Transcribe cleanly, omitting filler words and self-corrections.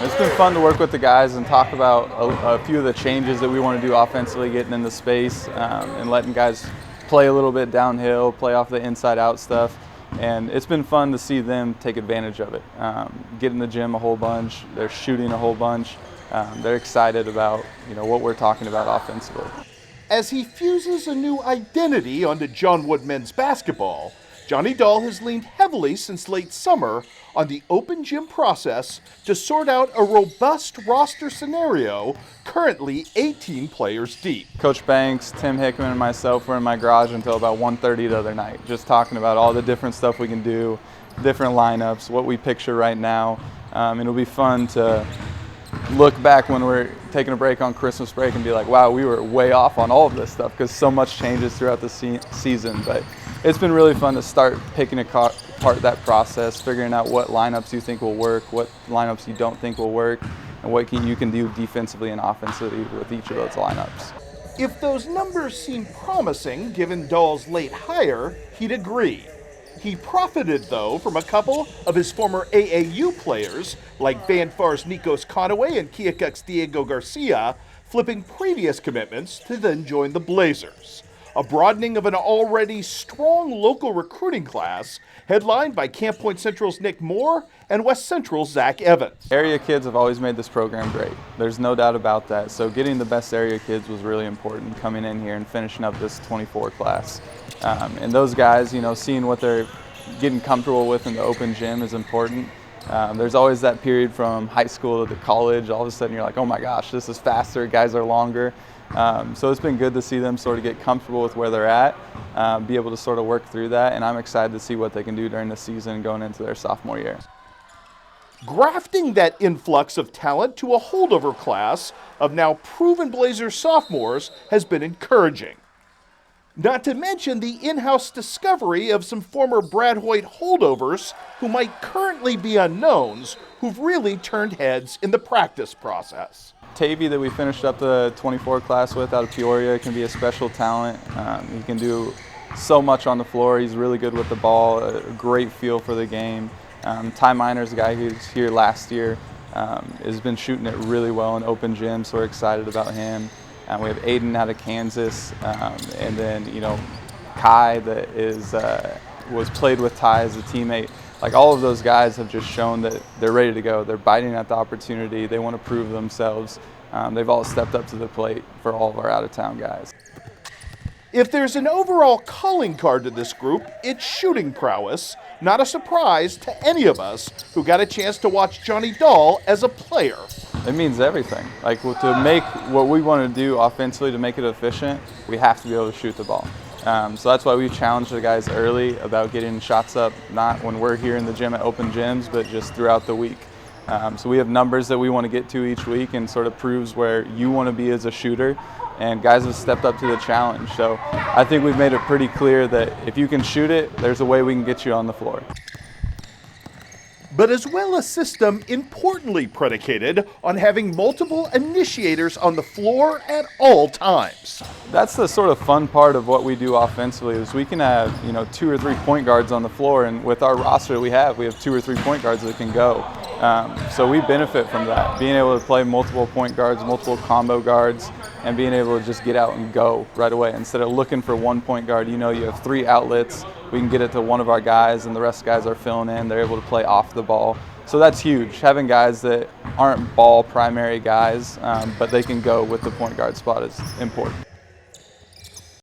It's been fun to work with the guys and talk about a few of the changes that we want to do offensively, getting into space and letting guys play a little bit downhill, play off the inside-out stuff. And it's been fun to see them take advantage of it. Get in the gym a whole bunch. They're shooting a whole bunch. They're excited about what we're talking about offensively. As he fuses a new identity onto John Wood men's basketball, Johnny Dahl has leaned heavily since late summer on the open gym process to sort out a robust roster scenario, currently 18 players deep. Coach Banks, Tim Hickman, and myself were in my garage until about 1:30 the other night, just talking about all the different stuff we can do, different lineups, what we picture right now. It'll be fun to look back when we're taking a break on Christmas break and be like, wow, we were way off on all of this stuff because so much changes throughout the season. But it's been really fun to start picking apart that process, figuring out what lineups you think will work, what lineups you don't think will work, and what you can do defensively and offensively with each of those lineups. If those numbers seem promising, given Dahl's late hire, he'd agree. He profited, though, from a couple of his former AAU players, like Van Far's Nikos Conaway and KHQA's Diego Garcia, flipping previous commitments to then join the Blazers. A broadening of an already strong local recruiting class, headlined by Camp Point Central's Nick Moore and West Central's Zach Evans. Area kids have always made this program great. There's no doubt about that. So getting the best area kids was really important coming in here and finishing up this 24 class. And those guys, seeing what they're getting comfortable with in the open gym is important. There's always that period from high school to college. All of a sudden you're like, oh my gosh, this is faster, guys are longer. So it's been good to see them sort of get comfortable with where they're at, be able to sort of work through that, and I'm excited to see what they can do during the season going into their sophomore year. Grafting that influx of talent to a holdover class of now proven Blazers sophomores has been encouraging. Not to mention the in-house discovery of some former Brad Hoyt holdovers who might currently be unknowns who've really turned heads in the practice process. Tavy, that we finished up the 24 class with out of Peoria, can be a special talent. He can do so much on the floor. He's really good with the ball, a great feel for the game. Ty Minor's a guy who's here last year, has been shooting it really well in open gym, so we're excited about him. We have Aiden out of Kansas, and then Kai that was played with Ty as a teammate. Like, all of those guys have just shown that they're ready to go. They're biting at the opportunity. They want to prove themselves. They've all stepped up to the plate for all of our out-of-town guys. If there's an overall calling card to this group, it's shooting prowess. Not a surprise to any of us who got a chance to watch Johnny Dahl as a player. It means everything. Like, to make what we want to do offensively, to make it efficient, we have to be able to shoot the ball. So that's why we challenged the guys early about getting shots up, not when we're here in the gym at open gyms, but just throughout the week. So we have numbers that we want to get to each week, and sort of proves where you want to be as a shooter. And guys have stepped up to the challenge. So I think we've made it pretty clear that if you can shoot it, there's a way we can get you on the floor. But as well, a system importantly predicated on having multiple initiators on the floor at all times. That's the sort of fun part of what we do offensively, is we can have 2 or 3 point guards on the floor, and with our roster we have 2 or 3 point guards that can go. So we benefit from that, being able to play multiple point guards, multiple combo guards, and being able to just get out and go right away. Instead of looking for 1 point guard, you have 3 outlets. We can get it to one of our guys, and the rest guys are filling in. They're able to play off the ball. So that's huge, having guys that aren't ball primary guys, but they can go with the point guard spot is important.